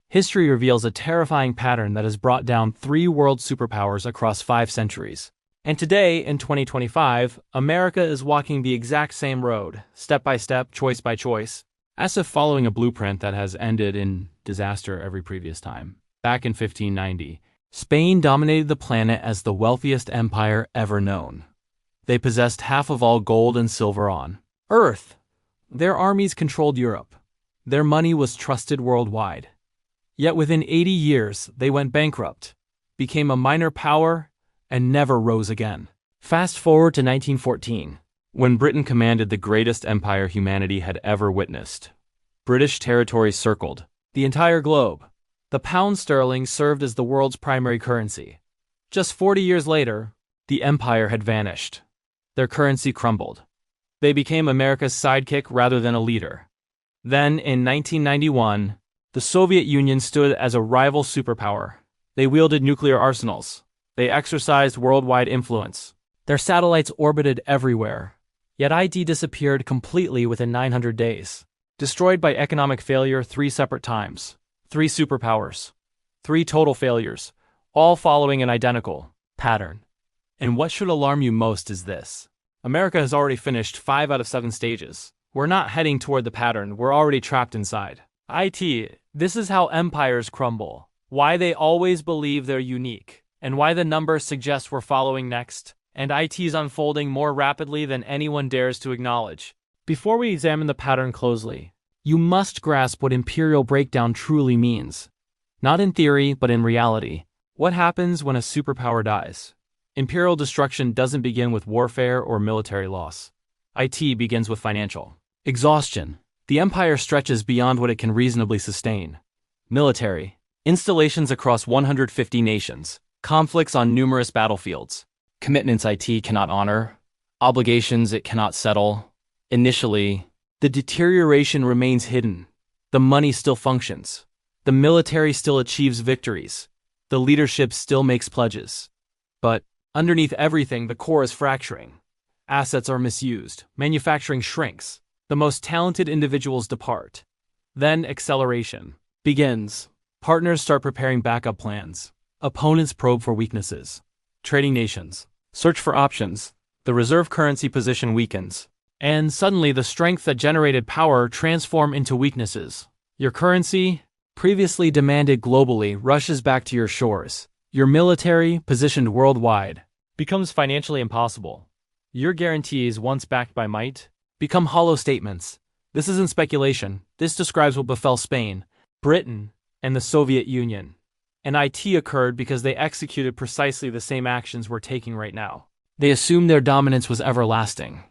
history reveals a terrifying pattern that has brought down three world superpowers across 5 centuries. And today, in 2025, America is walking the exact same road, step by step, choice by choice, as if following a blueprint that has ended in disaster every previous time. Back in 1590, Spain dominated the planet as the wealthiest empire ever known. They possessed half of all gold and silver on Earth. Their armies controlled Europe. Their money was trusted worldwide. Yet within 80 years, they went bankrupt, became a minor power, and never rose again. Fast forward to 1914, when Britain commanded the greatest empire humanity had ever witnessed. British territory circled the entire globe. The pound sterling served as the world's primary currency. Just 40 years later, the empire had vanished. Their currency crumbled. They became America's sidekick rather than a leader. Then, in 1991, the Soviet Union stood as a rival superpower. They wielded nuclear arsenals. They exercised worldwide influence. Their satellites orbited everywhere. Yet IT disappeared completely within 900 days. Destroyed by economic failure 3 separate times. 3 superpowers. 3 total failures, all following an identical pattern. And what should alarm you most is this. America has already finished 5 out of 7 stages. We're not heading toward the pattern, we're already trapped inside. IT, this is how empires crumble. Why they always believe they're unique. And why the numbers suggest we're following next. And IT's unfolding more rapidly than anyone dares to acknowledge. Before we examine the pattern closely, you must grasp what imperial breakdown truly means. Not in theory, but in reality. What happens when a superpower dies? Imperial destruction doesn't begin with warfare or military loss. IT begins with financial exhaustion. The empire stretches beyond what it can reasonably sustain. Military installations across 150 nations. Conflicts on numerous battlefields. Commitments IT cannot honor. Obligations it cannot settle. Initially, the deterioration remains hidden. The money still functions. The military still achieves victories. The leadership still makes pledges. But underneath everything, the core is fracturing. Assets are misused. Manufacturing shrinks. The most talented individuals depart. Then acceleration begins. Partners start preparing backup plans. Opponents probe for weaknesses. Trading nations search for options. The reserve currency position weakens. And suddenly the strength that generated power transforms into weaknesses. Your currency, previously demanded globally, rushes back to your shores. Your military, positioned worldwide, becomes financially impossible. Your guarantees, once backed by might, become hollow statements. This isn't speculation. This describes what befell Spain, Britain, and the Soviet Union. And IT occurred because they executed precisely the same actions we're taking right now. They assumed their dominance was everlasting.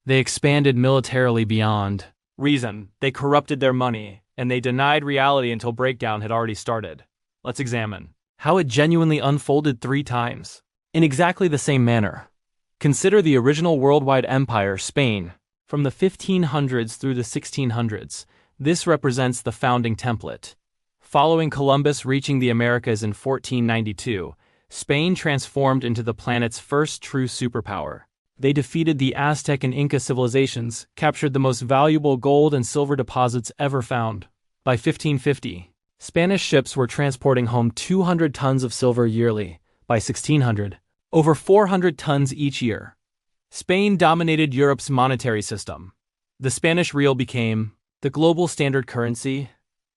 They expanded militarily beyond reason. They corrupted their money, and they denied reality until breakdown had already started. Let's examine how it genuinely unfolded 3 times, in exactly the same manner. Consider the original worldwide empire, Spain, from the 1500s through the 1600s. This represents the founding template. Following Columbus reaching the Americas in 1492, Spain transformed into the planet's first true superpower. They defeated the Aztec and Inca civilizations, captured the most valuable gold and silver deposits ever found. By 1550, Spanish ships were transporting home 200 tons of silver yearly. By 1600, over 400 tons each year. Spain dominated Europe's monetary system. The Spanish real became the global standard currency.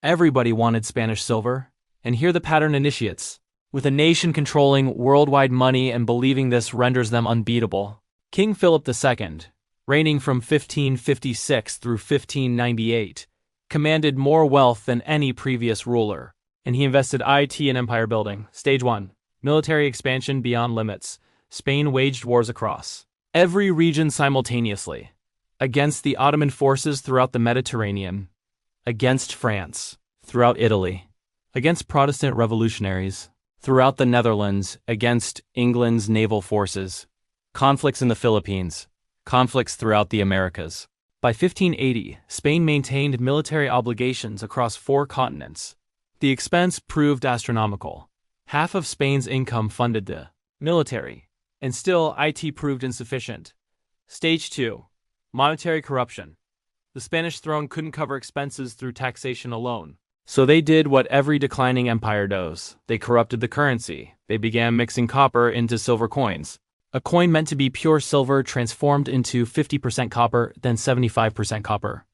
Everybody wanted Spanish silver, and here the pattern initiates. With a nation controlling worldwide money and believing this renders them unbeatable, King Philip II, reigning from 1556 through 1598, commanded more wealth than any previous ruler, and he invested IT in empire building. Stage 1. Military expansion beyond limits. Spain waged wars across every region simultaneously. Against the Ottoman forces throughout the Mediterranean. Against France, throughout Italy. Against Protestant revolutionaries, throughout the Netherlands. Against England's naval forces. Conflicts in the Philippines. Conflicts throughout the Americas. By 1580, Spain maintained military obligations across 4 continents. The expense proved astronomical. Half of Spain's income funded the military, and still IT proved insufficient. Stage 2. Monetary corruption. The Spanish throne couldn't cover expenses through taxation alone. So they did what every declining empire does. They corrupted the currency. They began mixing copper into silver coins. A coin meant to be pure silver transformed into 50% copper, then 75% copper.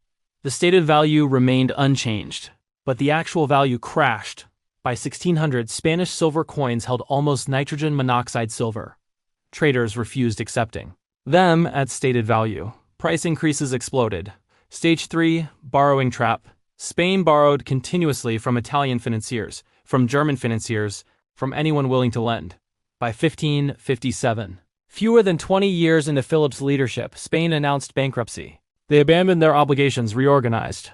The stated value remained unchanged, but the actual value crashed. By 1600, Spanish silver coins held almost nitrogen monoxide silver. Traders refused accepting them at stated value. Price increases exploded. Stage 3, borrowing trap. Spain borrowed continuously from Italian financiers, from German financiers, from anyone willing to lend. By 1557, fewer than 20 years into Philip's leadership, Spain announced bankruptcy. They abandoned their obligations, reorganized,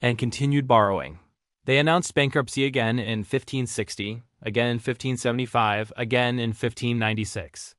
and continued borrowing. They announced bankruptcy again in 1560, again in 1575, again in 1596.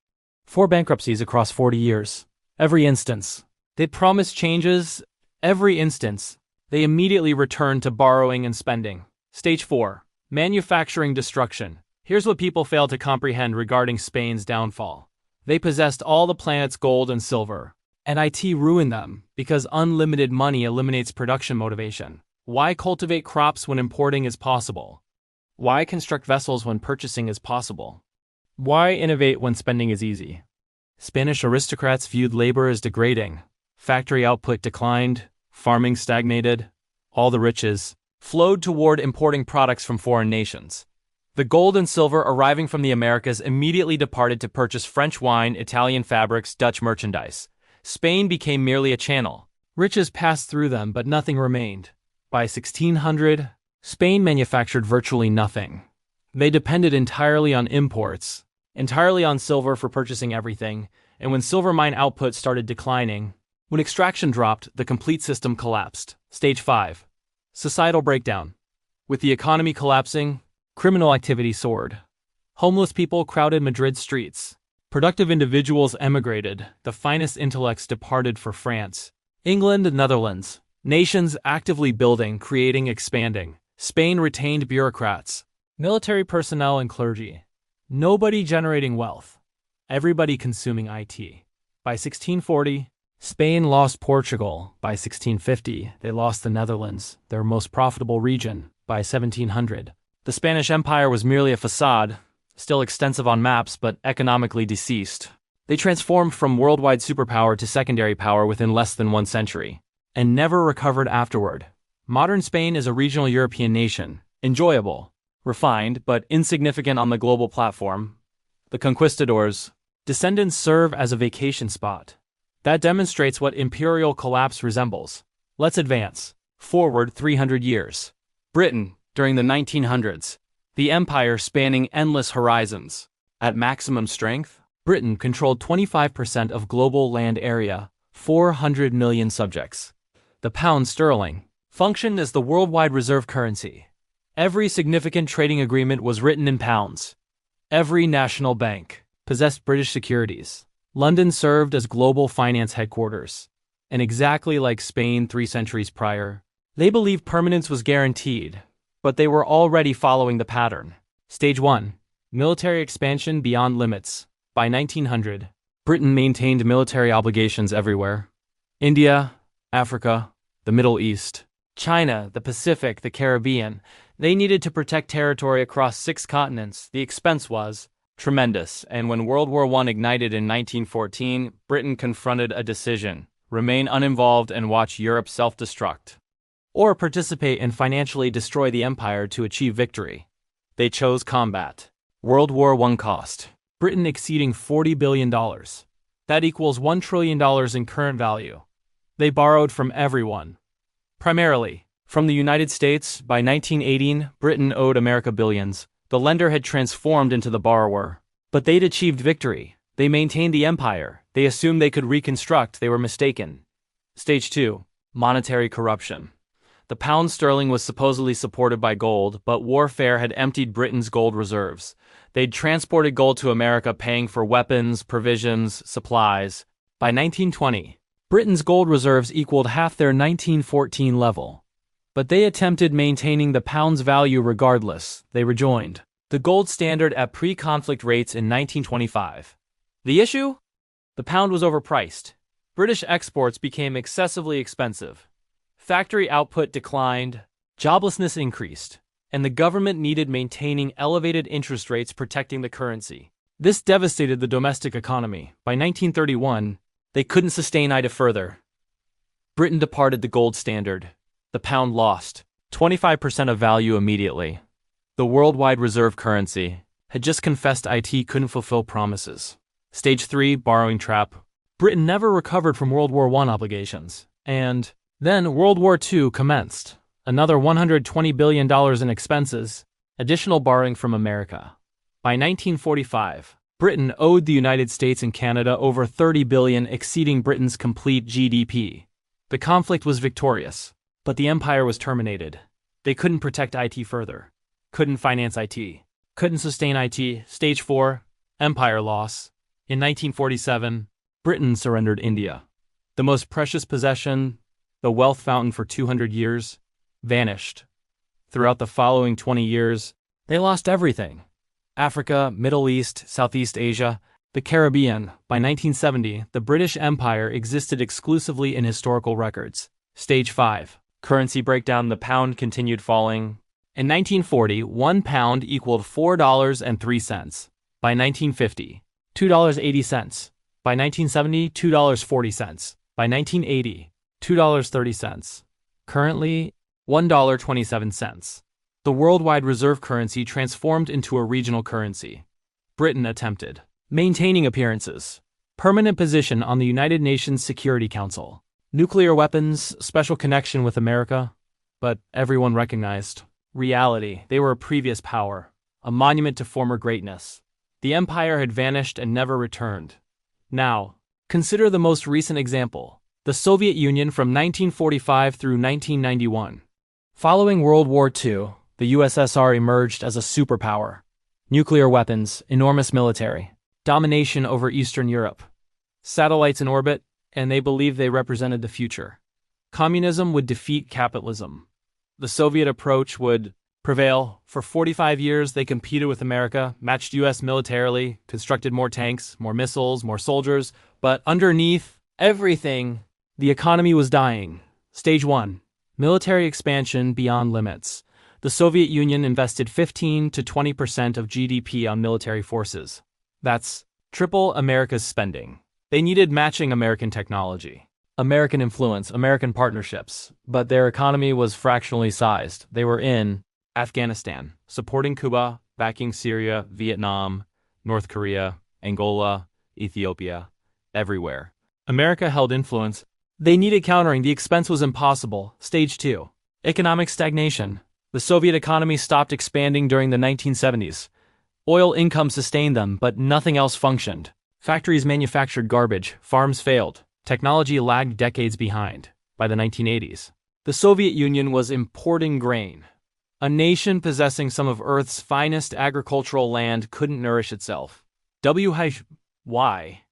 4 bankruptcies across 40 years. Every instance. They promised changes. Every instance. They immediately returned to borrowing and spending. Stage 4. Manufacturing destruction. Here's what people fail to comprehend regarding Spain's downfall. They possessed all the planet's gold and silver, and IT ruined them because unlimited money eliminates production motivation. Why cultivate crops when importing is possible? Why construct vessels when purchasing is possible? Why innovate when spending is easy? Spanish aristocrats viewed labor as degrading. Factory output declined, farming stagnated, all the riches flowed toward importing products from foreign nations. The gold and silver arriving from the Americas immediately departed to purchase French wine, Italian fabrics, Dutch merchandise. Spain became merely a channel. Riches passed through them, but nothing remained. By 1600, Spain manufactured virtually nothing. They depended entirely on imports, entirely on silver for purchasing everything, and when silver mine output started declining, when extraction dropped, the complete system collapsed. Stage 5. Societal breakdown. With the economy collapsing, criminal activity soared. Homeless people crowded Madrid streets. Productive individuals emigrated. The finest intellects departed for France, England, and Netherlands. Nations actively building, creating, expanding. Spain retained bureaucrats, military personnel, and clergy. Nobody generating wealth. Everybody consuming IT. By 1640, Spain lost Portugal. By 1650, they lost the Netherlands, their most profitable region. By 1700, the Spanish Empire was merely a facade, still extensive on maps but economically deceased. They transformed from worldwide superpower to secondary power within less than 1 century, and never recovered afterward. Modern Spain is a regional European nation, enjoyable, refined, but insignificant on the global platform. The conquistadors' descendants serve as a vacation spot. That demonstrates what imperial collapse resembles. Let's advance. Forward 300 years. Britain, during the 1900s. The empire spanning endless horizons. At maximum strength, Britain controlled 25% of global land area, 400 million subjects. The pound sterling functioned as the worldwide reserve currency. Every significant trading agreement was written in pounds. Every national bank possessed British securities. London served as global finance headquarters. And exactly like Spain 3 centuries prior, they believed permanence was guaranteed, but they were already following the pattern. Stage 1. Military expansion beyond limits. By 1900, Britain maintained military obligations everywhere. India, Africa, the Middle East, China, the Pacific, the Caribbean. They needed to protect territory across 6 continents. The expense was tremendous, and when World War I ignited in 1914, Britain confronted a decision: remain uninvolved and watch Europe self-destruct, or participate and financially destroy the empire to achieve victory. They chose combat. World War I cost Britain exceeding $40 billion. That equals $1 trillion in current value. They borrowed from everyone. Primarily from the United States. By 1918, Britain owed America billions. The lender had transformed into the borrower. But they'd achieved victory. They maintained the empire. They assumed they could reconstruct. They were mistaken. Stage 2. Monetary corruption. The pound sterling was supposedly supported by gold, but warfare had emptied Britain's gold reserves. They'd transported gold to America, paying for weapons, provisions, supplies. By 1920, Britain's gold reserves equaled half their 1914 level. But they attempted maintaining the pound's value regardless. They rejoined the gold standard at pre-conflict rates in 1925. The issue? The pound was overpriced. British exports became excessively expensive. Factory output declined. Joblessness increased, and the government needed maintaining elevated interest rates protecting the currency. This devastated the domestic economy. By 1931, they couldn't sustain it further. Britain departed the gold standard. The pound lost 25% of value immediately. The worldwide reserve currency had just confessed it couldn't fulfill promises. Stage 3, borrowing trap. Britain never recovered from World War I obligations. And then World War II commenced. Another $120 billion in expenses, additional borrowing from America. By 1945, Britain owed the United States and Canada over $30 billion, exceeding Britain's complete GDP. The conflict was victorious, but the empire was terminated. They couldn't protect IT further, couldn't finance IT, couldn't sustain IT. Stage 4, empire loss. In 1947, Britain surrendered India. The most precious possession, the wealth fountain for 200 years, vanished. Throughout the following 20 years, they lost everything. Africa, Middle East, Southeast Asia, the Caribbean. By 1970, the British Empire existed exclusively in historical records. Stage 5, currency breakdown. The pound continued falling. In 1940, £1 equaled $4.03. By 1950, $2.80. By 1970, $2.40. By 1980, $2.30. Currently, $1.27. The worldwide reserve currency transformed into a regional currency. Britain attempted maintaining appearances, permanent position on the United Nations Security Council, nuclear weapons, special connection with America, but everyone recognized reality. They were a previous power, a monument to former greatness. The empire had vanished and never returned. Now, consider the most recent example, the Soviet Union from 1945 through 1991. Following World War II, the USSR emerged as a superpower. Nuclear weapons, enormous military, domination over Eastern Europe, satellites in orbit, and they believed they represented the future. Communism would defeat capitalism. The Soviet approach would prevail. For 45 years, they competed with America, matched US militarily, constructed more tanks, more missiles, more soldiers, but underneath everything, the economy was dying. Stage 1, military expansion beyond limits. The Soviet Union invested 15 to 20% of GDP on military forces. That's triple America's spending. They needed matching American technology, American influence, American partnerships, but their economy was fractionally sized. They were in Afghanistan, supporting Cuba, backing Syria, Vietnam, North Korea, Angola, Ethiopia, everywhere. America held influence. They needed countering. The expense was impossible. Stage 2, economic stagnation. The Soviet economy stopped expanding during the 1970s. Oil income sustained them, but nothing else functioned. Factories manufactured garbage, farms failed, technology lagged decades behind. By the 1980s, the Soviet Union was importing grain. A nation possessing some of Earth's finest agricultural land couldn't nourish itself. Why?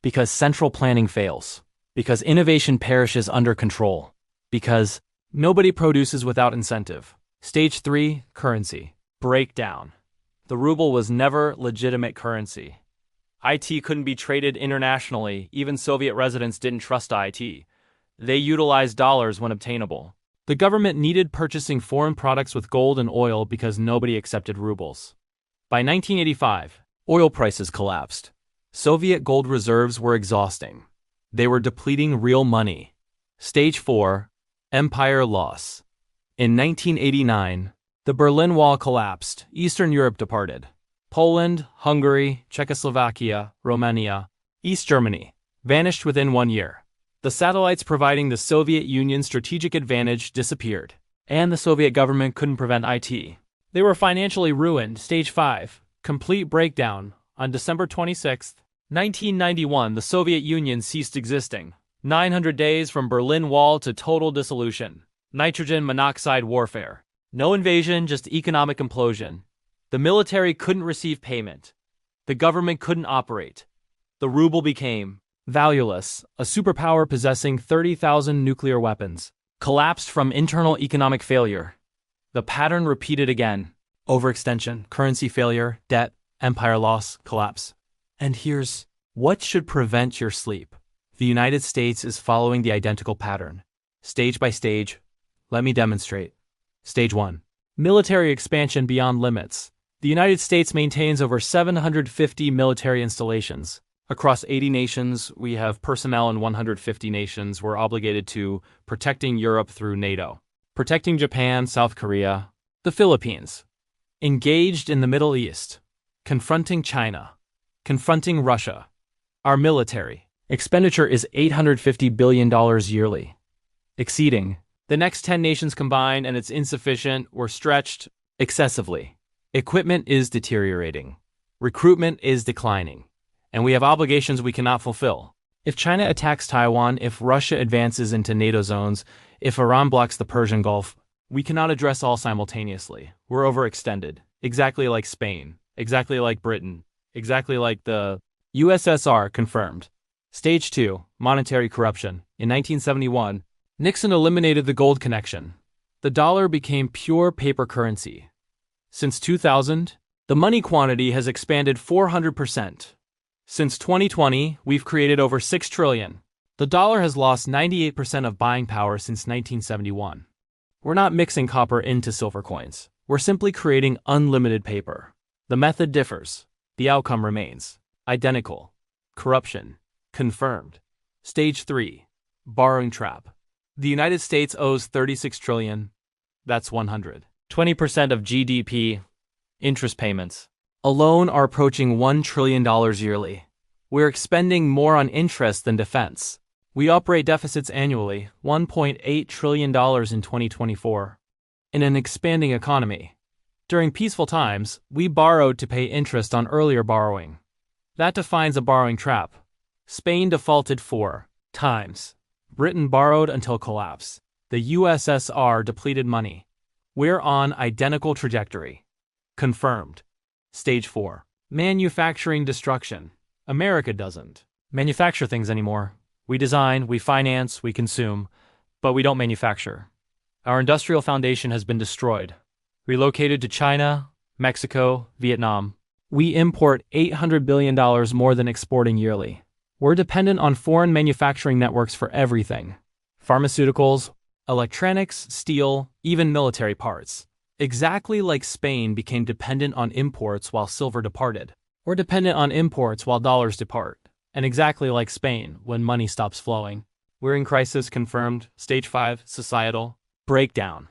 Because central planning fails. Because innovation perishes under control. Because nobody produces without incentive. Stage 3, currency breakdown. The ruble was never legitimate currency. IT couldn't be traded internationally. Even Soviet residents didn't trust IT. They utilized dollars when obtainable. The government needed purchasing foreign products with gold and oil because nobody accepted rubles. By 1985, oil prices collapsed. Soviet gold reserves were exhausting. They were depleting real money. Stage 4, empire loss. In 1989, the Berlin Wall collapsed. Eastern Europe departed. Poland, Hungary, Czechoslovakia, Romania, East Germany vanished within 1 year. The satellites providing the Soviet Union strategic advantage disappeared, and the Soviet government couldn't prevent IT. They were financially ruined. Stage 5, complete breakdown. On December 26, 1991, the Soviet Union ceased existing. 900 days from Berlin Wall to total dissolution. Nitrogen monoxide warfare. No invasion, just economic implosion. The military couldn't receive payment. The government couldn't operate. The ruble became valueless. A superpower possessing 30,000 nuclear weapons collapsed from internal economic failure. The pattern repeated again. Overextension, currency failure, debt, empire loss, collapse. And here's what should prevent your sleep. The United States is following the identical pattern. Stage by stage. Let me demonstrate. Stage 1. Military expansion beyond limits. The United States maintains over 750 military installations. Across 80 nations, we have personnel in 150 nations. We're obligated to protecting Europe through NATO, protecting Japan, South Korea, the Philippines, engaged in the Middle East, confronting China, confronting Russia. Our military expenditure is $850 billion yearly, exceeding the next 10 nations combined, and it's insufficient. We're stretched excessively. Equipment is deteriorating. Recruitment is declining. And we have obligations we cannot fulfill. If China attacks Taiwan, if Russia advances into NATO zones, if Iran blocks the Persian Gulf, we cannot address all simultaneously. We're overextended. Exactly like Spain. Exactly like Britain. Exactly like the USSR. Confirmed. Stage 2. Monetary corruption. In 1971, Nixon eliminated the gold connection. The dollar became pure paper currency. Since 2000, the money quantity has expanded 400%. Since 2020, we've created over $6 trillion. The dollar has lost 98% of buying power since 1971. We're not mixing copper into silver coins. We're simply creating unlimited paper. The method differs. The outcome remains identical. Corruption. Confirmed. Stage 3. Borrowing trap. The United States owes $36 trillion. That's 120% of GDP. Interest payments alone are approaching $1 trillion yearly. We're expending more on interest than defense. We operate deficits annually, $1.8 trillion in 2024. In an expanding economy. During peaceful times, we borrowed to pay interest on earlier borrowing. That defines a borrowing trap. Spain defaulted 4 times. Britain borrowed until collapse. The USSR depleted money. We're on identical trajectory. Confirmed. Stage 4. Manufacturing destruction. America doesn't manufacture things anymore. We design, we finance, we consume, but we don't manufacture. Our industrial foundation has been destroyed. Relocated to China, Mexico, Vietnam. We import $800 billion more than exporting yearly. We're dependent on foreign manufacturing networks for everything. Pharmaceuticals, electronics, steel, even military parts. Exactly like Spain became dependent on imports while silver departed. We're dependent on imports while dollars depart. And exactly like Spain, when money stops flowing. We're in crisis. Confirmed. Stage 5. Societal breakdown.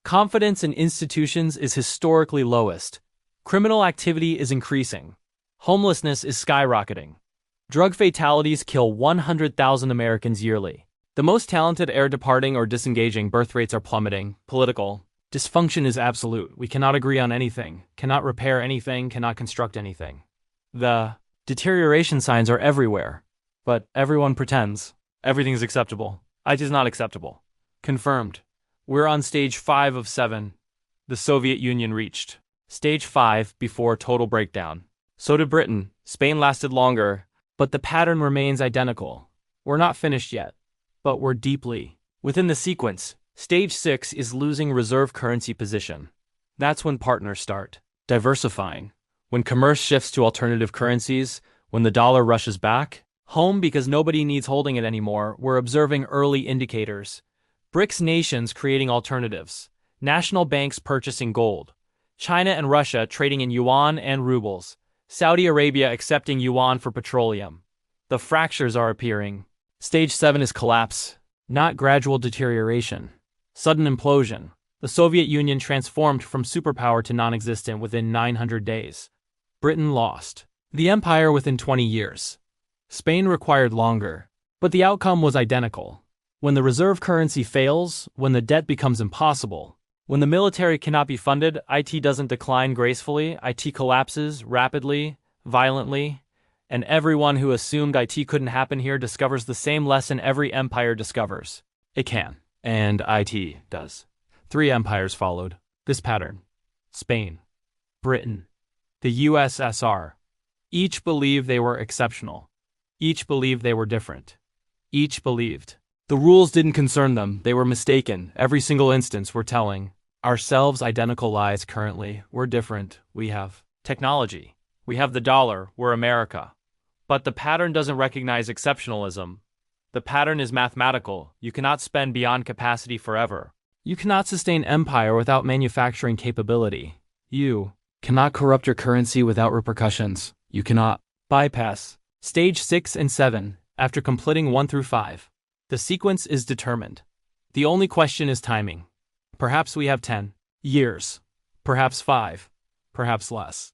Confidence in institutions is historically lowest. Criminal activity is increasing. Homelessness is skyrocketing. Drug fatalities kill 100,000 Americans yearly. The most talented are departing or disengaging. Birth rates are plummeting. Political dysfunction is absolute. We cannot agree on anything, cannot repair anything, cannot construct anything. The deterioration signs are everywhere, but everyone pretends everything's acceptable. It is not acceptable. Confirmed. We're on stage 5 of 7. The Soviet Union reached stage 5 before total breakdown. So did Britain. Spain lasted longer. But the pattern remains identical. We're not finished yet, but we're deeply within the sequence. Stage 6 is losing reserve currency position. That's when partners start diversifying. When commerce shifts to alternative currencies, when the dollar rushes back home because nobody needs holding it anymore, we're observing early indicators. BRICS nations creating alternatives. National banks purchasing gold. China and Russia trading in yuan and rubles. Saudi Arabia accepting yuan for petroleum. The fractures are appearing. Stage 7 is collapse, not gradual deterioration. Sudden implosion. The Soviet Union transformed from superpower to non-existent within 900 days. Britain lost the empire within 20 years. Spain required longer, but the outcome was identical. When the reserve currency fails, when the debt becomes impossible, when the military cannot be funded, IT doesn't decline gracefully, IT collapses rapidly, violently, and everyone who assumed IT couldn't happen here discovers the same lesson every empire discovers. It can, and IT does. 3 empires followed this pattern. Spain, Britain, the USSR. Each believed they were exceptional. Each believed they were different. Each believed the rules didn't concern them. They were mistaken. Every single instance we're telling ourselves identical lies currently. We're different. We have technology. We have the dollar. We're America. But the pattern doesn't recognize exceptionalism. The pattern is mathematical. You cannot spend beyond capacity forever. You cannot sustain empire without manufacturing capability. You cannot corrupt your currency without repercussions. You cannot bypass stage 6 and 7 after completing 1 through 5. The sequence is determined. The only question is timing. Perhaps we have 10 years, perhaps 5, perhaps less.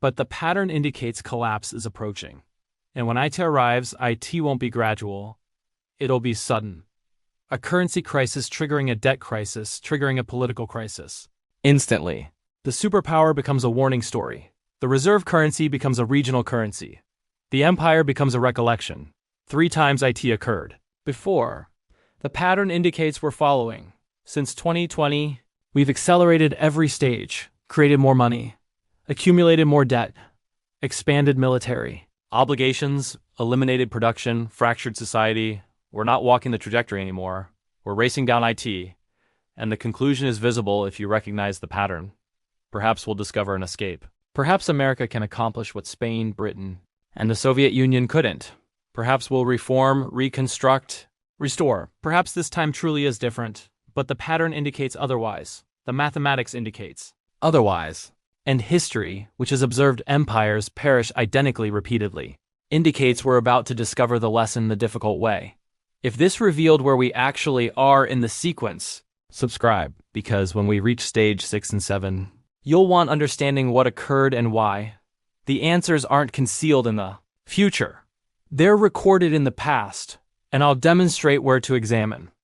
But the pattern indicates collapse is approaching. And when IT arrives, IT won't be gradual. It'll be sudden. A currency crisis triggering a debt crisis, triggering a political crisis. Instantly. The superpower becomes a warning story. The reserve currency becomes a regional currency. The empire becomes a recollection. 3 times IT occurred. Before. The pattern indicates we're following. Since 2020, we've accelerated every stage, created more money, accumulated more debt, expanded military obligations, eliminated production, fractured society. We're not walking the trajectory anymore. We're racing down IT, and the conclusion is visible if you recognize the pattern. Perhaps we'll discover an escape. Perhaps America can accomplish what Spain, Britain, and the Soviet Union couldn't. Perhaps we'll reform, reconstruct, restore. Perhaps this time truly is different, but the pattern indicates otherwise. The mathematics indicates otherwise. And history, which has observed empires perish identically repeatedly, indicates we're about to discover the lesson the difficult way. If this revealed where we actually are in the sequence, subscribe, because when we reach stage 6 and 7, you'll want understanding what occurred and why. The answers aren't concealed in the future. They're recorded in the past, and I'll demonstrate where to examine.